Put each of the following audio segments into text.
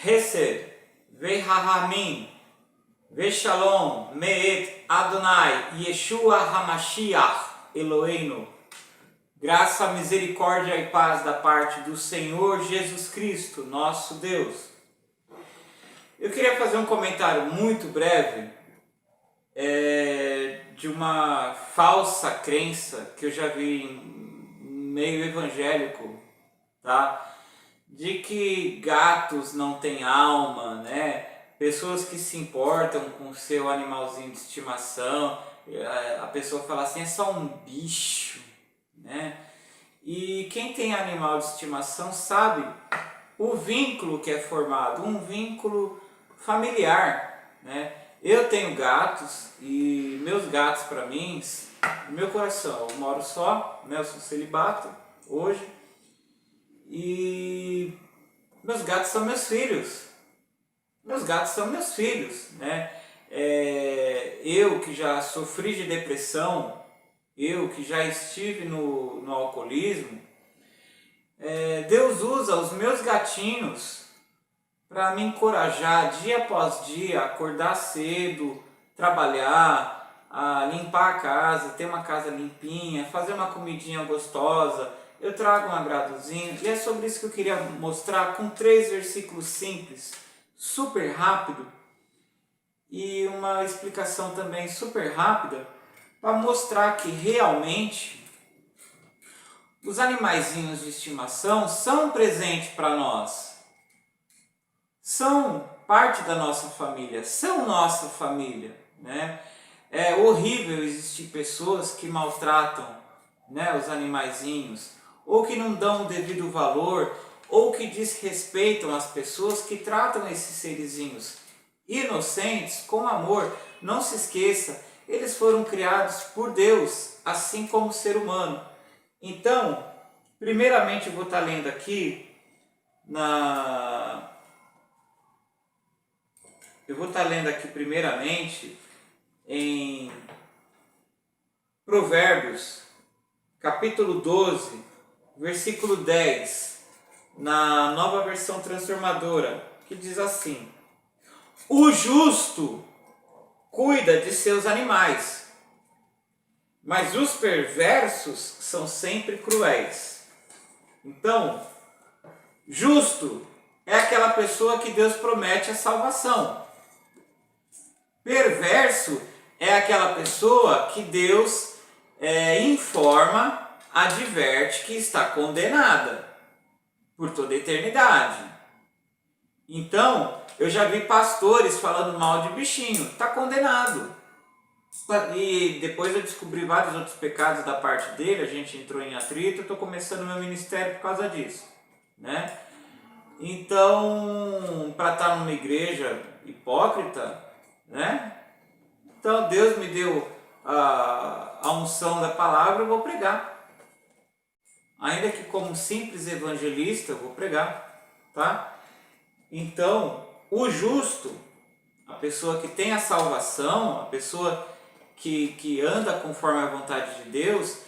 Hesed, Vehahamim, Veshalom, Meet Adonai, Yeshua Hamashiach, Eloheinu. Graça, misericórdia e paz da parte do Senhor Jesus Cristo, nosso Deus. Eu queria fazer um comentário muito breve de uma falsa crença que eu já vi em meio evangélico, tá? De que gatos não têm alma, né? Pessoas que se importam com o seu animalzinho de estimação, a pessoa fala assim, é só um bicho, né? E quem tem animal de estimação sabe o vínculo que é formado, um vínculo familiar, né? Eu tenho gatos e meus gatos para mim, no meu coração, eu moro só, né? Eu sou celibato hoje e meus gatos são meus filhos. Meus gatos são meus filhos, né? Eu que já sofri de depressão, eu que já estive no alcoolismo, Deus usa os meus gatinhos para me encorajar dia após dia, a acordar cedo, trabalhar, a limpar a casa, ter uma casa limpinha, fazer uma comidinha gostosa. Eu trago um agradozinho e é sobre isso que eu queria mostrar com 3 versículos simples, super rápido e uma explicação também super rápida para mostrar que realmente os animaizinhos de estimação são um presente para nós. São parte da nossa família, são nossa família, né? É horrível existir pessoas que maltratam, né, os animaizinhos, ou que não dão o devido valor, ou que desrespeitam as pessoas que tratam esses serizinhos inocentes com amor. Não se esqueça, eles foram criados por Deus, assim como o ser humano. Então, primeiramente eu vou estar lendo aqui primeiramente em Provérbios, capítulo 12, versículo 10, na Nova Versão Transformadora, que diz assim: o justo cuida de seus animais, mas os perversos são sempre cruéis. Então, justo é aquela pessoa que Deus promete a salvação. Perverso é aquela pessoa que Deus informa, adverte que está condenada por toda a eternidade. Então, eu já vi pastores falando mal de bichinho, está condenado. E depois eu descobri vários outros pecados da parte dele, a gente entrou em atrito, eu estou começando meu ministério por causa disso, né? Então, para estar numa igreja hipócrita, né? Então Deus me deu a unção da palavra, eu vou pregar. Ainda que como simples evangelista, eu vou pregar, tá? Então, o justo, a pessoa que tem a salvação, a pessoa que anda conforme a vontade de Deus,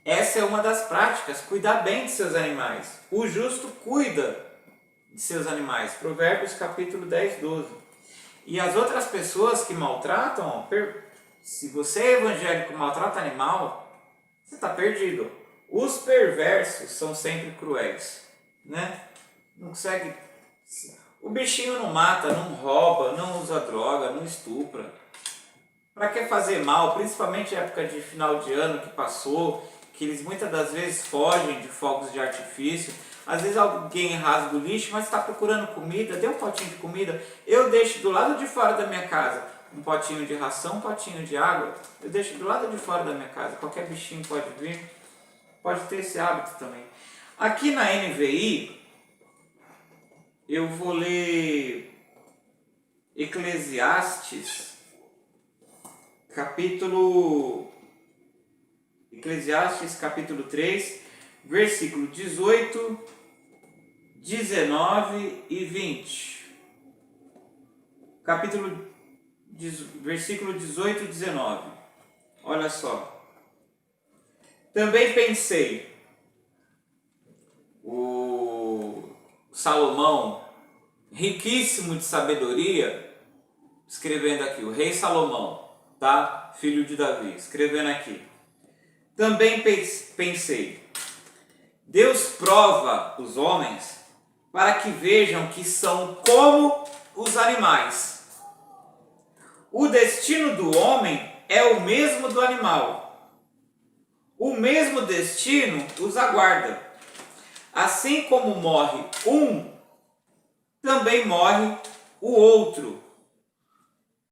essa é uma das práticas, cuidar bem de seus animais. O justo cuida de seus animais. Provérbios capítulo 10, 12. E as outras pessoas que maltratam, se você é evangélico e maltrata animal, você está perdido. Os perversos são sempre cruéis, né? Não consegue. O bichinho não mata, não rouba, não usa droga, não estupra. Para que fazer mal, principalmente na época de final de ano que passou, que eles muitas das vezes fogem de fogos de artifício. Às vezes alguém rasga o lixo, mas está procurando comida, dê um potinho de comida. Eu deixo do lado de fora da minha casa um potinho de ração, um potinho de água. Eu deixo do lado de fora da minha casa. Qualquer bichinho pode vir, pode ter esse hábito também. Aqui na NVI, eu vou ler Eclesiastes, capítulo 3, versículo 18, 19 e 20. Versículo 18 e 19. Olha só. Também pensei, o Salomão, riquíssimo de sabedoria, escrevendo aqui, o rei Salomão, tá? Filho de Davi, escrevendo aqui. Também pensei, Deus prova os homens para que vejam que são como os animais. O destino do homem é o mesmo do animal. O mesmo destino os aguarda. Assim como morre um, também morre o outro.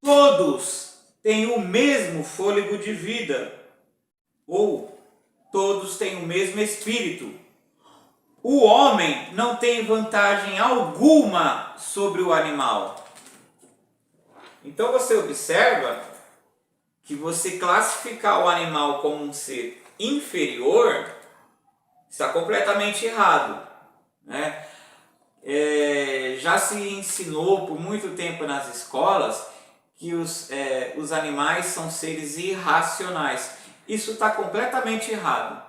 Todos têm o mesmo fôlego de vida, ou todos têm o mesmo espírito. O homem não tem vantagem alguma sobre o animal. Então você observa que você classificar o animal como um ser inferior está completamente errado, né? Já se ensinou por muito tempo nas escolas que os animais são seres irracionais. Isso está completamente errado.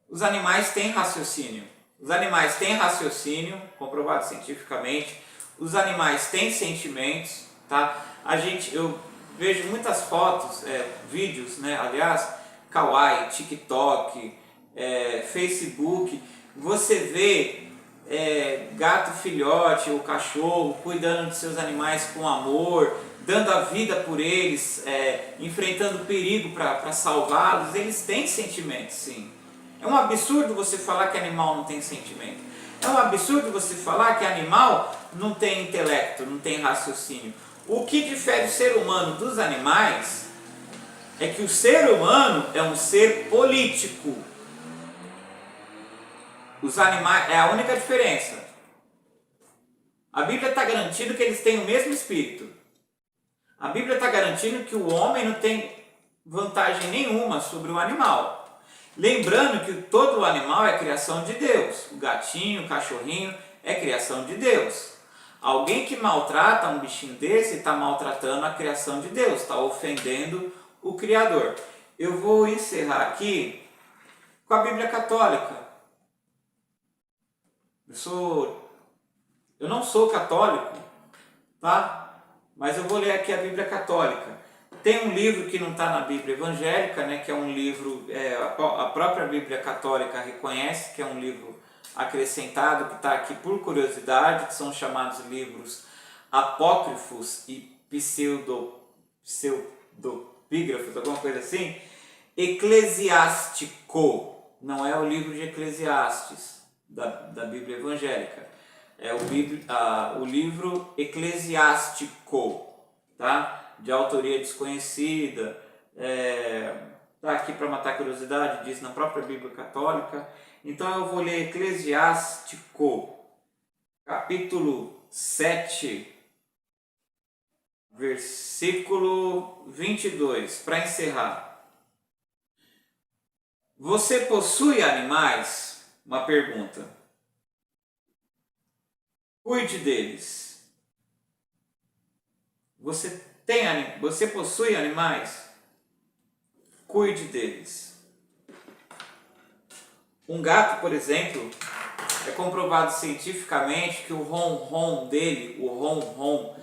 Os animais têm raciocínio. Os animais têm raciocínio, comprovado cientificamente. Os animais têm sentimentos, tá? Eu vejo muitas fotos, vídeos, né? Aliás, Kawaii, TikTok, Facebook. Você vê gato filhote ou cachorro cuidando de seus animais com amor, dando a vida por eles, enfrentando perigo para salvá-los. Eles têm sentimentos, sim. É um absurdo você falar que animal não tem sentimento. É um absurdo você falar que animal não tem intelecto, não tem raciocínio. O que difere o ser humano dos animais é que o ser humano é um ser político. Os animais é a única diferença. A Bíblia está garantindo que eles têm o mesmo espírito. A Bíblia está garantindo que o homem não tem vantagem nenhuma sobre o animal. Lembrando que todo animal é criação de Deus. O gatinho, o cachorrinho é criação de Deus. Alguém que maltrata um bichinho desse está maltratando a criação de Deus, está ofendendo o Criador. Eu vou encerrar aqui com a Bíblia Católica. Eu não sou católico, tá? Mas eu vou ler aqui a Bíblia Católica. Tem um livro que não está na Bíblia evangélica, né, que é um livro, a própria Bíblia Católica reconhece que é um livro acrescentado, que está aqui por curiosidade, que são chamados livros apócrifos e pseudopígrafos, alguma coisa assim. Eclesiástico, não é o livro de Eclesiastes da Bíblia evangélica, é o livro eclesiástico, tá? De autoria desconhecida, está aqui para matar a curiosidade, diz na própria Bíblia Católica. Então eu vou ler Eclesiástico, capítulo 7, versículo 22, para encerrar. Você possui animais? Uma pergunta. Cuide deles. Você possui animais? Cuide deles. Um gato, por exemplo, é comprovado cientificamente que o ronron dele, o ronron,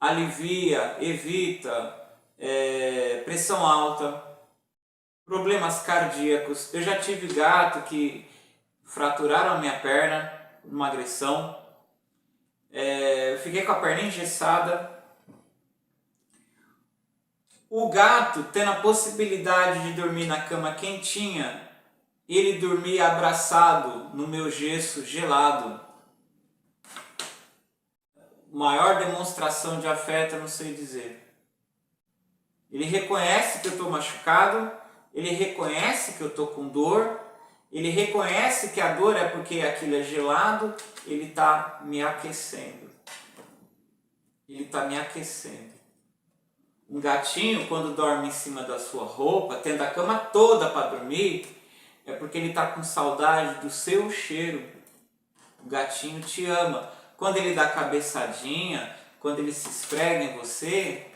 alivia, evita pressão alta, problemas cardíacos. Eu já tive gato que fraturaram a minha perna, uma agressão. Eu fiquei com a perna engessada. O gato, tendo a possibilidade de dormir na cama quentinha, ele dormia abraçado no meu gesso gelado. Maior demonstração de afeto, eu não sei dizer. Ele reconhece que eu estou machucado, ele reconhece que eu estou com dor, ele reconhece que a dor é porque aquilo é gelado, ele está me aquecendo. Ele está me aquecendo. Um gatinho, quando dorme em cima da sua roupa, tendo a cama toda para dormir, é porque ele está com saudade do seu cheiro. O gatinho te ama. Quando ele dá cabeçadinha, quando ele se esfrega em você,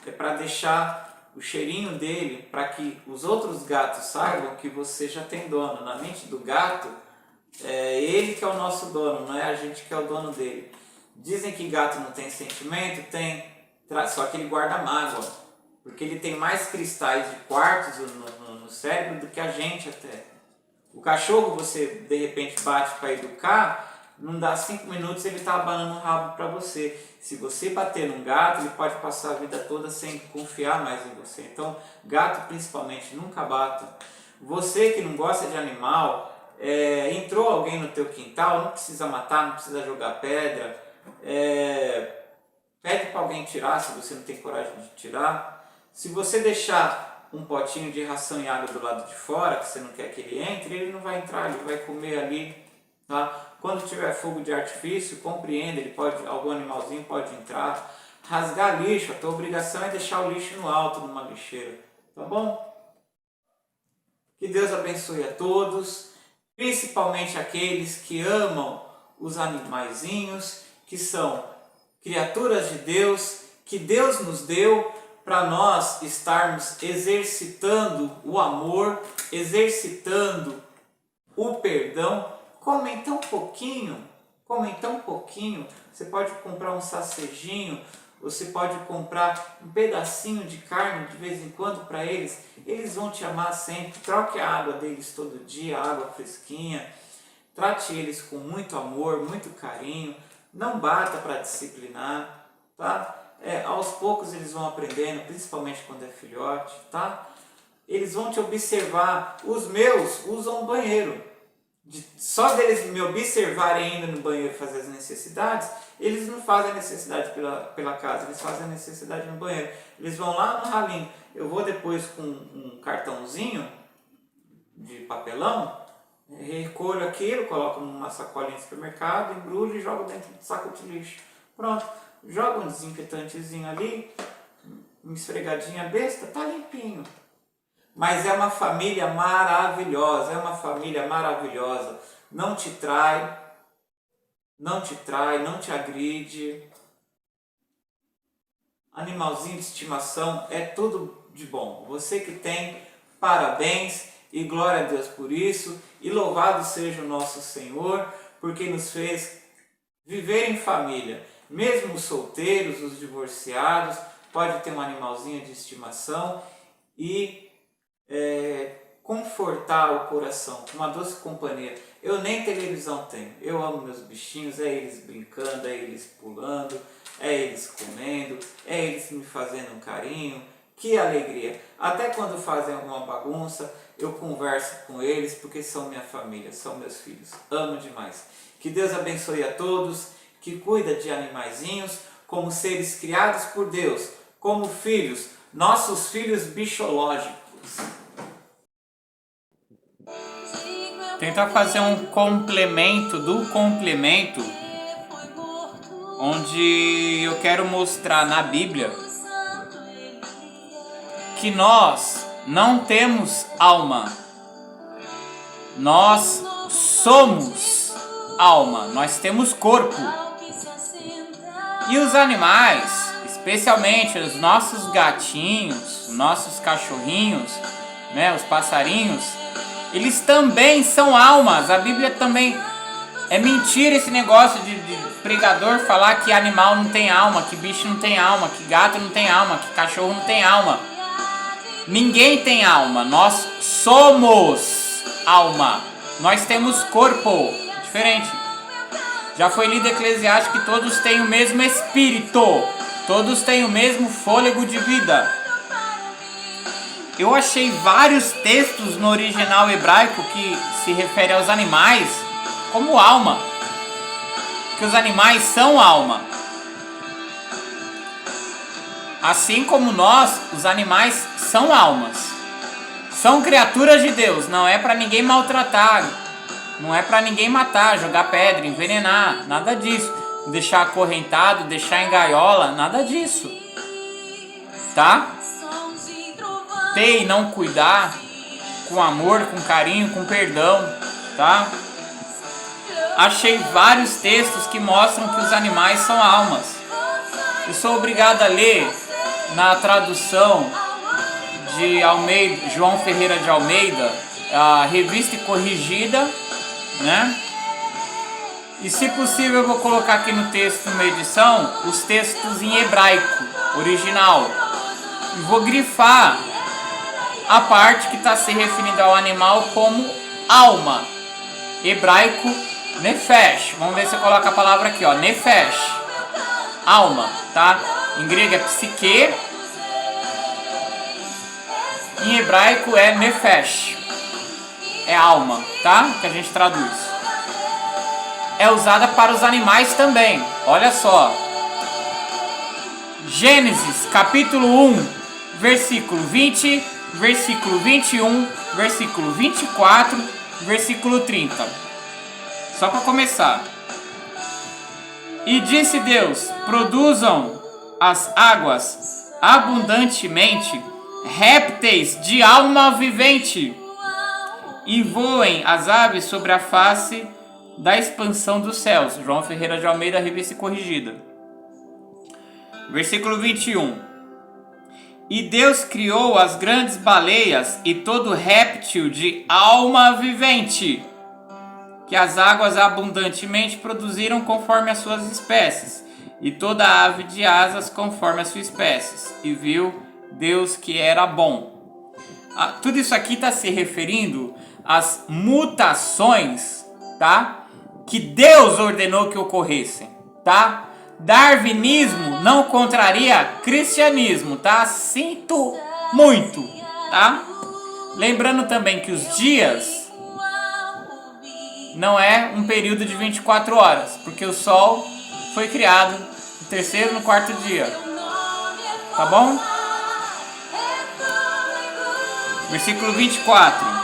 é para deixar o cheirinho dele, para que os outros gatos saibam que você já tem dono. Na mente do gato, É ele que é o nosso dono, não é a gente que é o dono dele. Dizem que gato não tem sentimento, tem, só que ele guarda mágoa, porque ele tem mais cristais de quartzo no cérebro do que a gente até. O cachorro você de repente bate para educar, não dá 5 minutos ele está abanando o rabo para você. Se você bater num gato, ele pode passar a vida toda sem confiar mais em você. Então, gato principalmente, nunca bata. Você que não gosta de animal, entrou alguém no teu quintal, não precisa matar, não precisa jogar pedra, pede para alguém tirar se você não tem coragem de tirar. Se você deixar um potinho de ração e água do lado de fora, que você não quer que ele entre, ele não vai entrar, ele vai comer ali, tá? Quando tiver fogo de artifício, compreenda, algum animalzinho pode entrar. Rasgar lixo, a tua obrigação é deixar o lixo no alto, numa lixeira, tá bom? Que Deus abençoe a todos, principalmente aqueles que amam os animaizinhos, que são criaturas de Deus, que Deus nos deu para nós estarmos exercitando o amor, exercitando o perdão. Comem tão pouquinho, você pode comprar um sacejinho, você pode comprar um pedacinho de carne de vez em quando para eles, eles vão te amar sempre. Troque a água deles todo dia, água fresquinha, trate eles com muito amor, muito carinho, não bata para disciplinar, tá? Aos poucos eles vão aprendendo, principalmente quando é filhote, tá? Eles vão te observar. Os meus usam banheiro. Só deles me observarem indo no banheiro fazer as necessidades, eles não fazem a necessidade pela casa, eles fazem a necessidade no banheiro. Eles vão lá no ralinho. Eu vou depois com um cartãozinho de papelão, recolho aquilo, coloco numa sacolinha de supermercado, embrulho e jogo dentro do saco de lixo. Pronto, joga um desinfetantezinho ali, uma esfregadinha besta, tá limpinho. Mas é uma família maravilhosa, não te trai, não te agride. Animalzinho de estimação é tudo de bom. Você que tem, parabéns e glória a Deus por isso. E louvado seja o nosso Senhor, porque nos fez viver em família. Mesmo os solteiros, os divorciados, pode ter um animalzinho de estimação e confortar o coração com uma doce companhia. Eu nem televisão tenho, eu amo meus bichinhos, é eles brincando, é eles pulando, é eles comendo, é eles me fazendo um carinho, que alegria. Até quando fazem alguma bagunça, eu converso com eles, porque são minha família, são meus filhos, amo demais. Que Deus abençoe a todos, que cuida de animaizinhos como seres criados por Deus, como filhos, nossos filhos bichológicos. Tentar fazer um complemento do complemento, onde eu quero mostrar na Bíblia que nós não temos alma, nós somos alma, nós temos corpo. E os animais, especialmente os nossos gatinhos, os nossos cachorrinhos, né, os passarinhos, eles também são almas. A Bíblia também é mentira esse negócio de pregador falar que animal não tem alma, que bicho não tem alma, que gato não tem alma, que cachorro não tem alma. Ninguém tem alma, nós somos alma, nós temos corpo, diferente. Já foi lido Eclesiastes que todos têm o mesmo espírito, todos têm o mesmo fôlego de vida. Eu achei vários textos no original hebraico que se refere aos animais como alma, que os animais são alma. Assim como nós, os animais são almas. São criaturas de Deus, não é para ninguém maltratar, não é para ninguém matar, jogar pedra, envenenar, nada disso. Deixar acorrentado, deixar em gaiola, nada disso. Tá? Ter e não cuidar, com amor, com carinho, com perdão, tá? Achei vários textos que mostram que os animais são almas. Eu sou obrigado a ler na tradução de João Ferreira de Almeida, a Revista Corrigida né? E se possível eu vou colocar aqui no texto, numa edição, os textos em hebraico, original. E vou grifar a parte que está se referindo ao animal como alma. Hebraico, nefesh. Vamos ver se eu coloco a palavra aqui, ó, nefesh. Alma, tá? Em grego é psique. Em hebraico é nefesh. É alma, tá? Que a gente traduz. É usada para os animais também. Olha só. Gênesis, capítulo 1, versículo 20, versículo 21, versículo 24, versículo 30. Só para começar. E disse Deus: produzam as águas abundantemente répteis de alma vivente, e voem as aves sobre a face da expansão dos céus. João Ferreira de Almeida, revista corrigida. Versículo 21. E Deus criou as grandes baleias e todo réptil de alma vivente, que as águas abundantemente produziram conforme as suas espécies, e toda ave de asas conforme as suas espécies. E viu Deus que era bom. Tudo isso aqui está se referindo às mutações, tá? Que Deus ordenou que ocorressem, tá? Darwinismo não contraria cristianismo, tá? Sinto muito, tá? Lembrando também que os dias não é um período de 24 horas, porque o sol foi criado no terceiro e no quarto dia, tá bom? Versículo 24.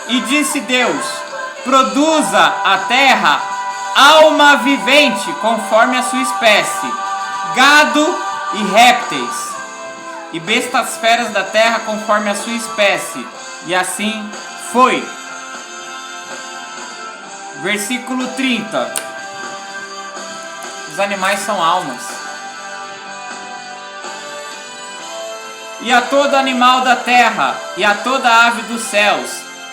E disse Deus: produza a terra alma vivente conforme a sua espécie, gado e répteis, e bestas feras da terra conforme a sua espécie. E assim foi. Versículo 30. Os animais são almas. E a todo animal da terra, e a toda ave dos céus,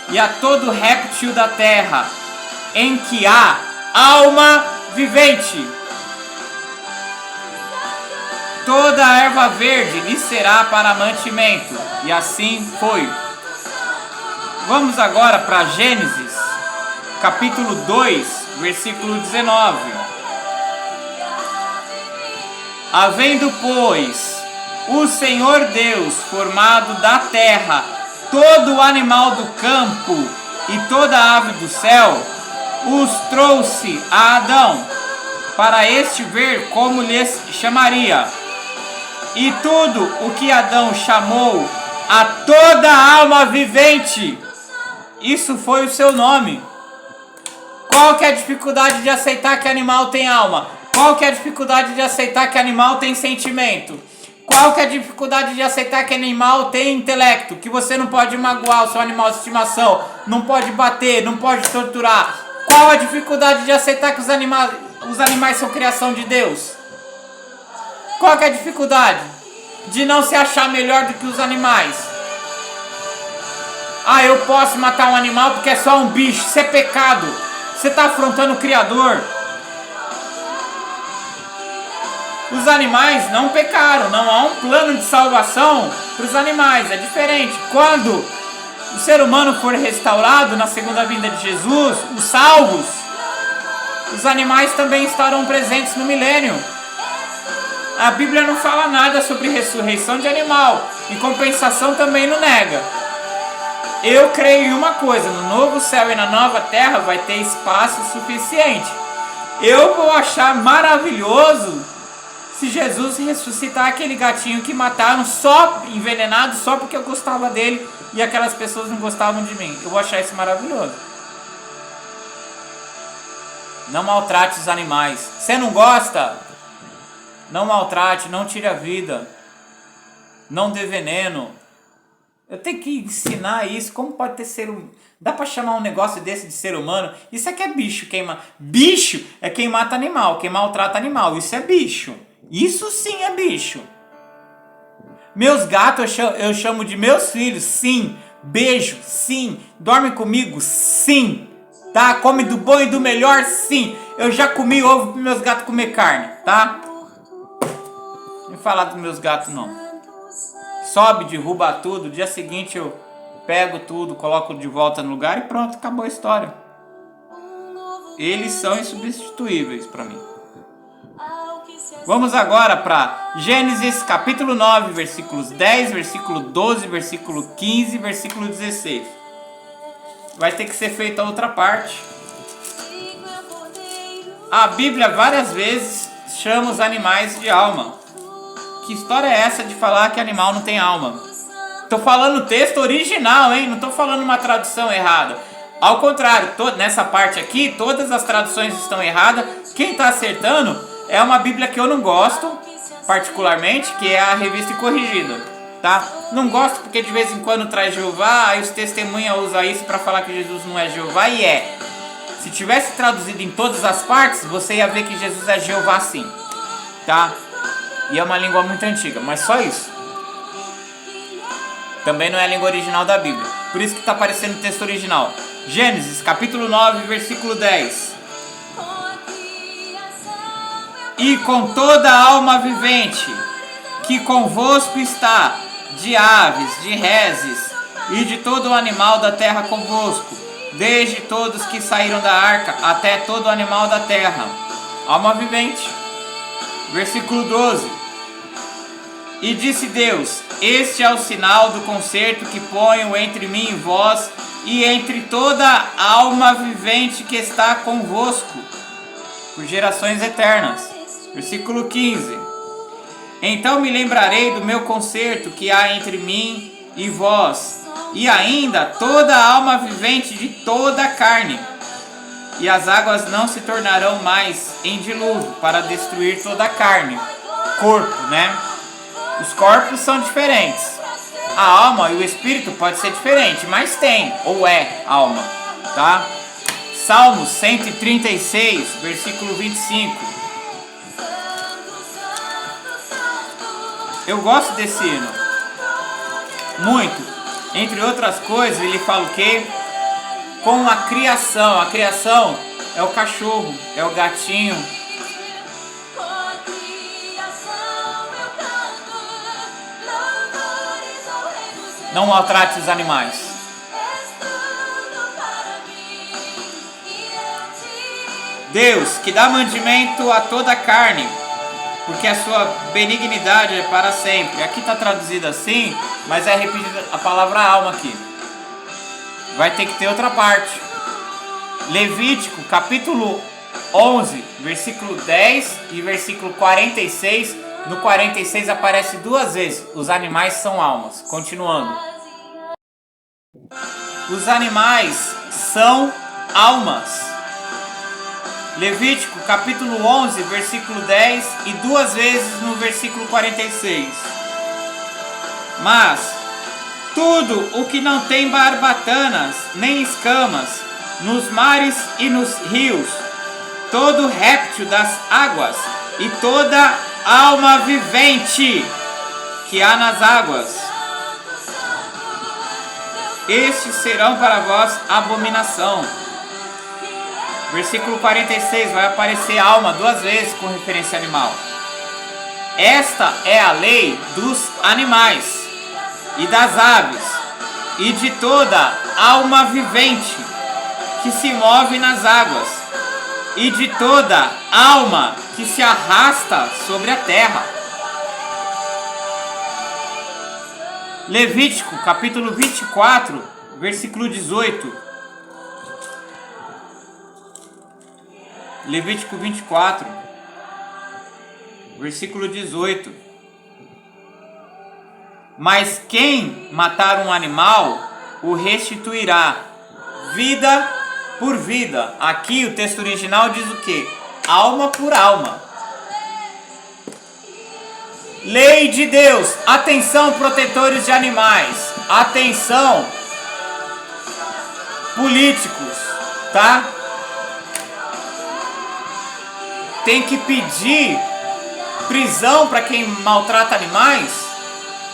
e a todo réptil da terra, em que há alma vivente. Toda a erva verde lhe será para mantimento. E assim foi. Vamos agora para Gênesis, capítulo 2, versículo 19. Havendo, pois, o Senhor Deus formado da terra todo o animal do campo e toda a ave do céu, os trouxe a Adão, para este ver como lhes chamaria. E tudo o que Adão chamou a toda alma vivente, isso foi o seu nome. Qual que é a dificuldade de aceitar que animal tem alma? Qual que é a dificuldade de aceitar que animal tem sentimento? Qual que é a dificuldade de aceitar que animal tem intelecto? Que você não pode magoar o seu animal de estimação, não pode bater, não pode torturar. Qual a dificuldade de aceitar que os animais são criação de Deus? Qual que é a dificuldade de não se achar melhor do que os animais? Ah, eu posso matar um animal porque é só um bicho. Isso é pecado. Você está afrontando o Criador. Os animais não pecaram, não há um plano de salvação para os animais, é diferente. Quando o ser humano for restaurado na segunda vinda de Jesus, os salvos, os animais também estarão presentes no milênio. A Bíblia não fala nada sobre ressurreição de animal, em compensação também não nega. Eu creio em uma coisa: no novo céu e na nova terra vai ter espaço suficiente. Eu vou achar maravilhoso se Jesus ressuscitar aquele gatinho que mataram só envenenado, só porque eu gostava dele e aquelas pessoas não gostavam de mim. Eu vou achar isso maravilhoso. Não maltrate os animais. Você não gosta? Não maltrate, não tire a vida. Não dê veneno. Eu tenho que ensinar isso. Como pode ter ser humano? Dá pra chamar um negócio desse de ser humano? Isso aqui é bicho. Bicho é quem mata animal, quem maltrata animal. Isso é bicho. Isso sim é bicho. Meus gatos eu chamo de meus filhos. Sim, Beijo, sim. Dorme comigo, sim. Tá? Come do bom e do melhor, sim. Eu já comi ovo para meus gatos comer carne, tá? Não vou falar dos meus gatos, não. Sobe, derruba tudo. Dia seguinte eu pego tudo, coloco de volta no lugar e pronto, acabou a história. Eles são insubstituíveis para mim. Vamos agora para Gênesis capítulo 9, versículos 10, versículo 12, versículo 15, versículo 16. Vai ter que ser feita outra parte. A Bíblia várias vezes chama os animais de alma. Que história é essa de falar que animal não tem alma? Tô falando o texto original, hein? Não tô falando uma tradução errada. Ao contrário, nessa parte aqui, todas as traduções estão erradas. Quem tá acertando é uma Bíblia que eu não gosto, particularmente, que é a Revista e Corrigida, tá? Não gosto porque de vez em quando traz Jeová, aí os testemunhas usam isso para falar que Jesus não é Jeová, e é. Se tivesse traduzido em todas as partes, você ia ver que Jesus é Jeová sim, tá? E é uma língua muito antiga, mas só isso. Também não é a língua original da Bíblia, por isso que está aparecendo o texto original. Gênesis, capítulo 9, versículo 10. E com toda a alma vivente que convosco está, de aves, de reses e de todo o animal da terra convosco, desde todos que saíram da arca até todo animal da terra. Alma vivente. Versículo 12. E disse Deus: este é o sinal do concerto que ponho entre mim e vós e entre toda a alma vivente que está convosco, por gerações eternas. Versículo 15. Então me lembrarei do meu concerto que há entre mim e vós, e ainda toda a alma vivente de toda a carne. E as águas não se tornarão mais em dilúvio para destruir toda a carne. Corpo, né? Os corpos são diferentes. A alma e o espírito pode ser diferente, mas tem, ou é alma, tá? Salmos 136, versículo 25. Eu gosto desse hino muito. Entre outras coisas, ele fala o quê? Com a criação. A criação é o cachorro, é o gatinho. Não maltrate os animais. Deus, que dá mandamento a toda a carne, porque a sua benignidade é para sempre. Aqui está traduzido assim, mas é repetida a palavra alma aqui. Vai ter que ter outra parte. Levítico, capítulo 11, versículo 10 e versículo 46. No 46 aparece duas vezes: os animais são almas. Continuando. Os animais são almas. Levítico capítulo 11, versículo 10 e duas vezes no versículo 46. Mas tudo o que não tem barbatanas nem escamas nos mares e nos rios, todo réptil das águas e toda alma vivente que há nas águas, estes serão para vós abominação. Versículo 46, vai aparecer alma duas vezes com referência animal. Esta é a lei dos animais e das aves e de toda alma vivente que se move nas águas e de toda alma que se arrasta sobre a terra. Levítico capítulo 24, versículo 18. Levítico 24, versículo 18. Mas quem matar um animal, o restituirá, vida por vida. Aqui o texto original diz o quê? Alma por alma. Lei de Deus. Atenção, protetores de animais. Atenção, políticos, tá? Tem que pedir prisão para quem maltrata animais,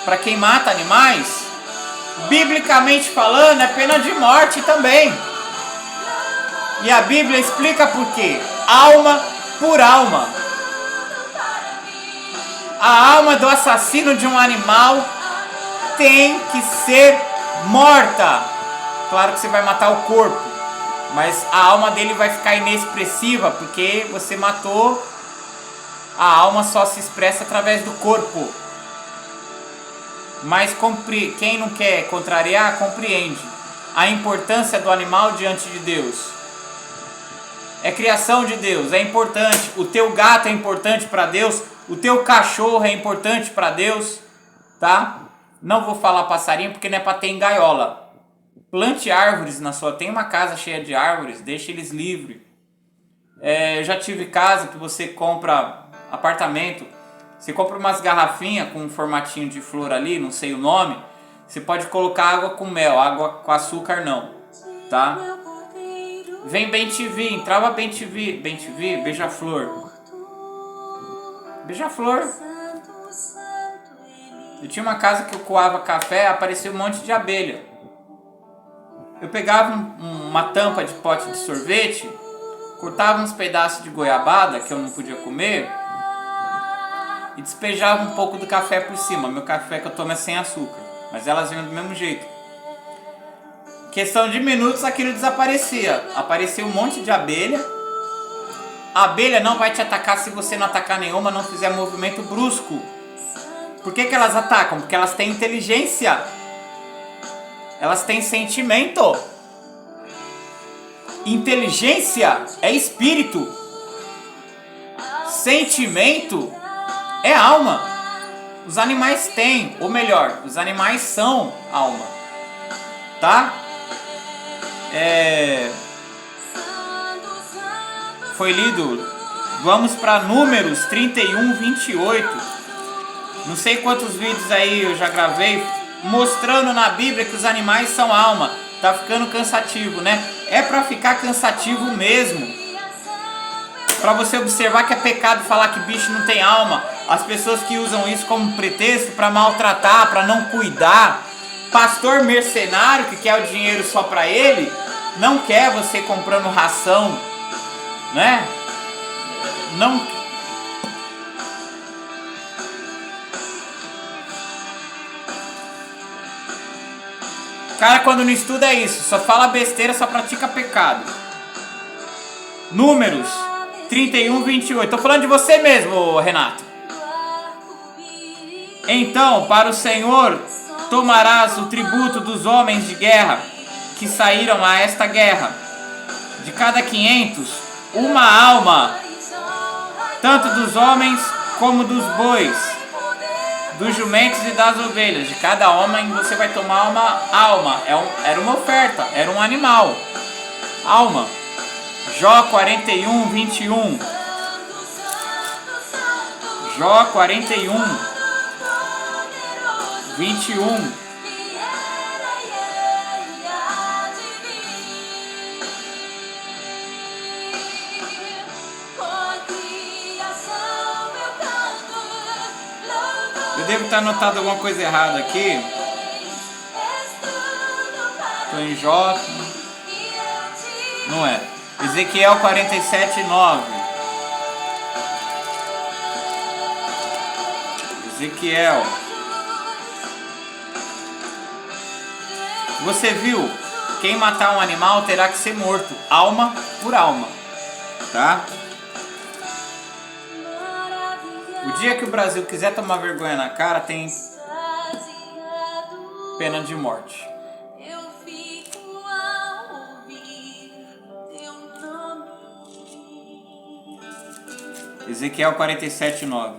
para quem mata animais. biblicamente falando, é pena de morte também. E a Bíblia explica por quê. Alma por alma. A alma do assassino de um animal tem que ser morta. Claro que você vai matar o corpo, mas a alma dele vai ficar inexpressiva, porque você matou. A alma só se expressa através do corpo. Mas quem não quer contrariar, compreende a importância do animal diante de Deus. É criação de Deus, é importante. O teu gato é importante para Deus, o teu cachorro é importante para Deus, tá? Não vou falar passarinho porque não é para ter em gaiola. Plante árvores na sua, tem uma casa cheia de árvores, deixa eles livres. Eu já tive casa que você compra apartamento, você compra umas garrafinhas com um formatinho de flor ali, não sei o nome, você pode colocar água com mel, água com açúcar não, tá? Vem BenTV, entrava BenTV, Beija-Flor. Beija-Flor. Eu tinha uma casa que eu coava café, aparecia um monte de abelha. Eu pegava uma tampa de pote de sorvete, cortava uns pedaços de goiabada que eu não podia comer e despejava um pouco do café por cima. Meu café que eu tomo é sem açúcar, mas elas vinham do mesmo jeito. Questão de minutos aquilo desaparecia. Aparecia um monte de abelha. A abelha não vai te atacar se você não atacar nenhuma, não fizer movimento brusco. Por que elas atacam? Porque elas têm inteligência. Elas têm sentimento. Inteligência é espírito. Sentimento é alma. Os animais têm, ou melhor, os animais são alma. Tá? Foi lido. Vamos para Números 31, 28. Não sei quantos vídeos aí eu já gravei mostrando na Bíblia que os animais são alma. Tá ficando cansativo, né? É para ficar cansativo mesmo. Para você observar que é pecado falar que bicho não tem alma. As pessoas que usam isso como pretexto para maltratar, para não cuidar. Pastor mercenário que quer o dinheiro só para ele, não quer você comprando ração, né? Não. Cara, quando não estuda é isso, só fala besteira, só pratica pecado. Números 31, 28. Tô falando de você mesmo, Renato. Então, para o Senhor tomarás o tributo dos homens de guerra que saíram a esta guerra. De cada 500, uma alma, tanto dos homens como dos bois, dos jumentos e das ovelhas. De cada homem você vai tomar uma alma. Era uma oferta, era um animal. Alma. Jó 41, 21. Jó 41, 21. Eu devo estar anotado alguma coisa errada aqui. Estou em Jó. Não é. Ezequiel 47, 9. Ezequiel. Você viu? Quem matar um animal terá que ser morto. Alma por alma. Tá? O dia que o Brasil quiser tomar vergonha na cara, tem pena de morte. Ezequiel 47, 9.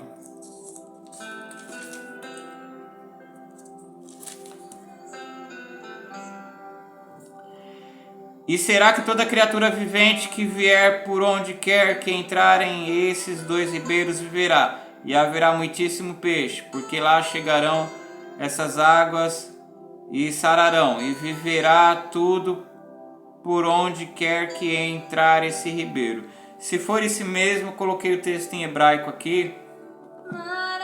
E será que toda criatura vivente que vier por onde quer que entrarem esses dois ribeiros viverá? E haverá muitíssimo peixe, porque lá chegarão essas águas e sararão, e viverá tudo por onde quer que entrar esse ribeiro. Se for esse mesmo, coloquei o texto em hebraico aqui,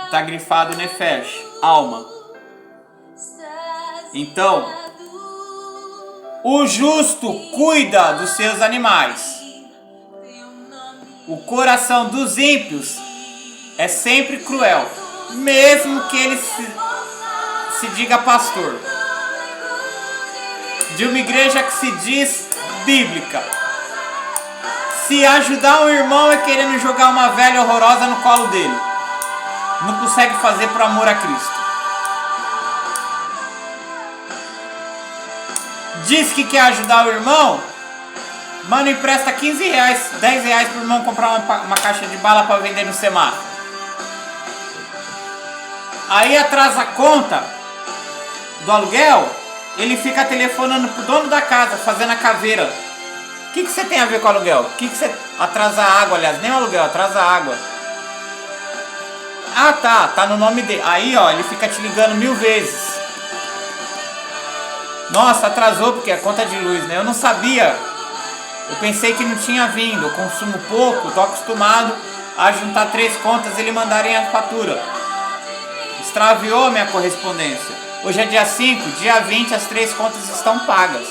está grifado Nefesh, alma. Então, o justo cuida dos seus animais. O coração dos ímpios é sempre cruel, mesmo que ele se diga pastor de uma igreja que se diz bíblica. Se ajudar um irmão é querendo jogar uma velha horrorosa no colo dele. Não consegue fazer por amor a Cristo. Diz que quer ajudar o irmão, mas não empresta 15 reais, 10 reais pro irmão comprar uma caixa de bala para vender no semáforo. Aí atrasa a conta do aluguel, ele fica telefonando pro dono da casa, fazendo a caveira. O que você tem a ver com o aluguel? O que você atrasa a água, aliás, nem o aluguel, atrasa a água. Ah tá no nome dele. Aí ó, ele fica te ligando 1000 vezes. Nossa, atrasou porque é conta de luz, né? Eu não sabia. Eu pensei que não tinha vindo. Eu consumo pouco, tô acostumado a juntar 3 contas e ele mandarem a fatura. Extraviou a minha correspondência. Hoje é dia 5, dia 20 as 3 contas estão pagas.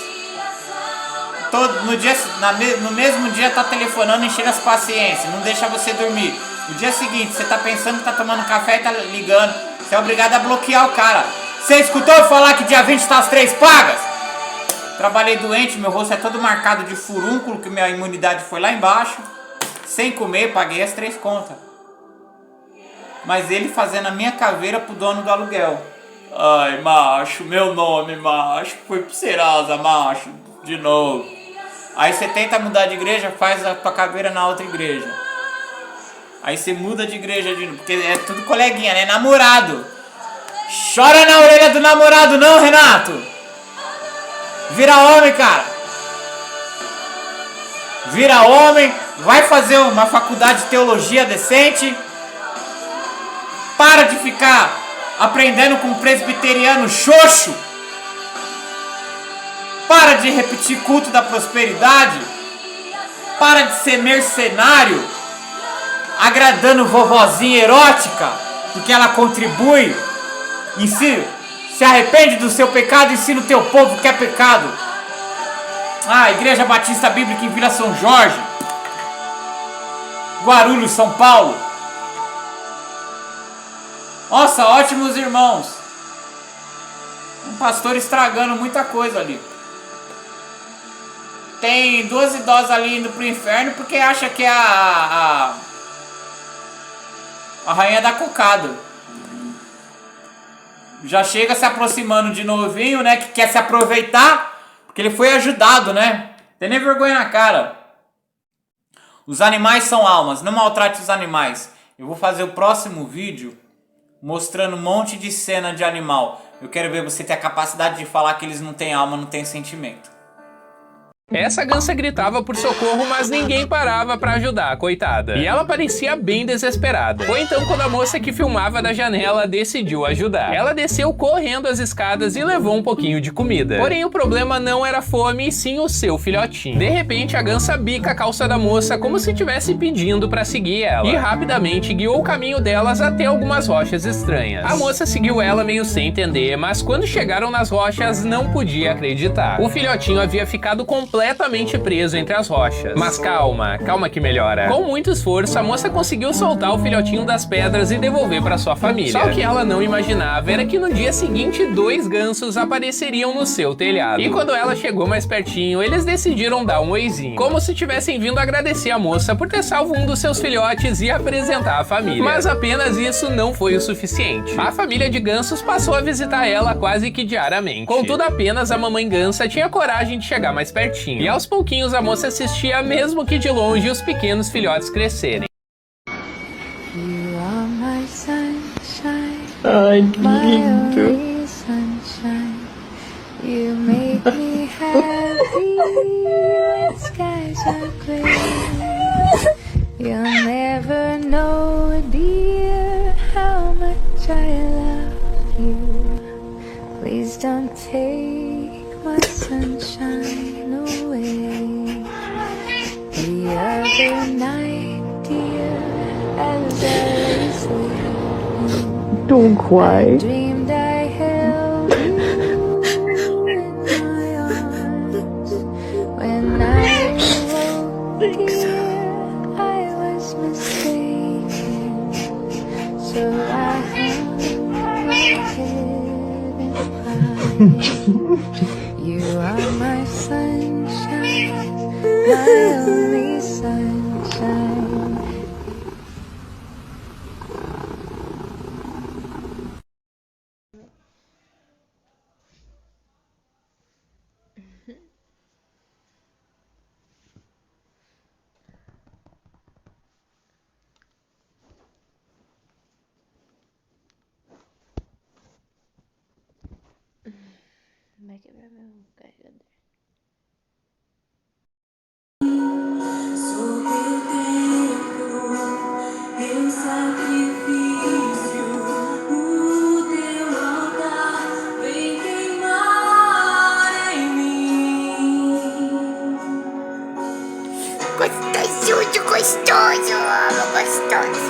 No mesmo dia tá telefonando, enchendo as paciências, não deixa você dormir. No dia seguinte, você tá pensando que tá tomando café e tá ligando. Você é obrigado a bloquear o cara. Você escutou falar que dia 20 tá as 3 pagas? Trabalhei doente, meu rosto é todo marcado de furúnculo, que minha imunidade foi lá embaixo. Sem comer, paguei as 3 contas. Mas ele fazendo a minha caveira pro dono do aluguel. Ai, macho, meu nome, macho. Foi pro Serasa, macho. De novo. Aí você tenta mudar de igreja, faz a tua caveira na outra igreja. Aí você muda de igreja de novo. Porque é tudo coleguinha, né? Namorado. Chora na orelha do namorado não, Renato. Vira homem, cara. Vira homem. Vai fazer uma faculdade de teologia decente. Para de ficar aprendendo com um presbiteriano xoxo. Para de repetir culto da prosperidade. Para de ser mercenário, agradando vovozinha erótica, porque ela contribui. Se arrepende do seu pecado e ensina o teu povo que é pecado. Igreja Batista Bíblica em Vila São Jorge, Guarulhos, São Paulo. Nossa, ótimos irmãos. Um pastor estragando muita coisa ali. Tem 2 idosas ali indo pro inferno porque acha que é a rainha da cocada. Já chega se aproximando de novinho, né? Que quer se aproveitar porque ele foi ajudado, né? Tem nem vergonha na cara. Os animais são almas, não maltrate os animais. Eu vou fazer o próximo vídeo mostrando um monte de cena de animal. Eu quero ver você ter a capacidade de falar que eles não têm alma, não têm sentimento. Essa gansa gritava por socorro, mas ninguém parava pra ajudar, coitada. E ela parecia bem desesperada. Foi então quando a moça que filmava da janela decidiu ajudar. Ela desceu correndo as escadas e levou um pouquinho de comida. Porém, o problema não era a fome, e sim o seu filhotinho. De repente, a gansa bica a calça da moça como se estivesse pedindo pra seguir ela. E rapidamente guiou o caminho delas até algumas rochas estranhas. A moça seguiu ela meio sem entender, mas quando chegaram nas rochas, não podia acreditar. O filhotinho havia ficado completamente preso entre as rochas. Mas calma que melhora. Com muito esforço, a moça conseguiu soltar o filhotinho das pedras e devolver para sua família. Só que ela não imaginava era que no dia seguinte 2 gansos apareceriam no seu telhado. E quando ela chegou mais pertinho, eles decidiram dar um oizinho, como se tivessem vindo agradecer a moça por ter salvo um dos seus filhotes e apresentar a família. Mas apenas isso não foi o suficiente. A família de gansos passou a visitar ela quase que diariamente. Contudo, apenas a mamãe gansa tinha coragem de chegar mais pertinho. E aos pouquinhos a moça assistia, mesmo que de longe, os pequenos filhotes crescerem. You are my sunshine, Ai, que my lindo. only sunshine. You make me happy when skies are clear. You'll never know, dear, how much I love you. Please don't take my sunshine away. The other night, dear, as I was sleeping, Don't cry. dreamed I held you You are my sunshine, my only sunshine. Vai quebrar meu carregador. Meu sacrifício, o teu altar vem queimar em mim. Gostoso, gostoso, amo gostoso.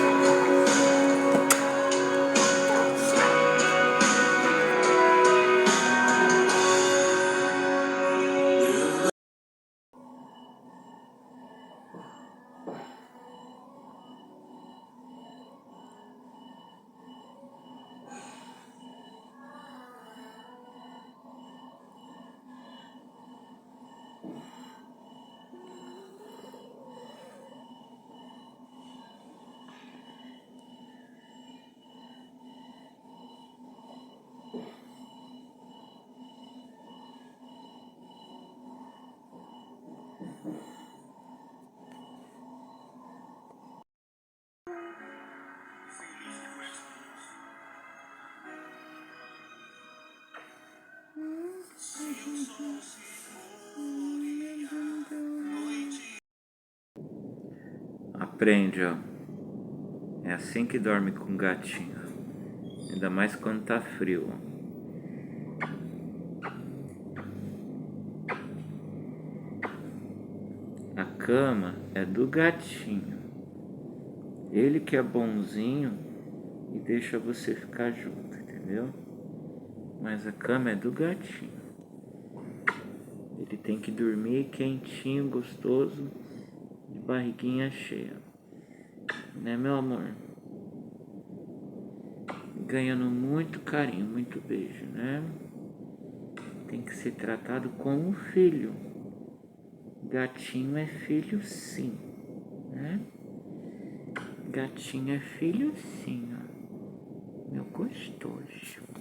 Aprende, ó. É assim que dorme com gatinho. Ainda mais quando tá frio, ó. A cama é do gatinho. Ele que é bonzinho e deixa você ficar junto, entendeu? Mas a cama é do gatinho. Ele tem que dormir quentinho, gostoso, de barriguinha cheia. Né, meu amor? Ganhando muito carinho, muito beijo, né? Tem que ser tratado como filho. Gatinho é filho sim, né? Gatinho é filho sim, ó. Meu gostoso.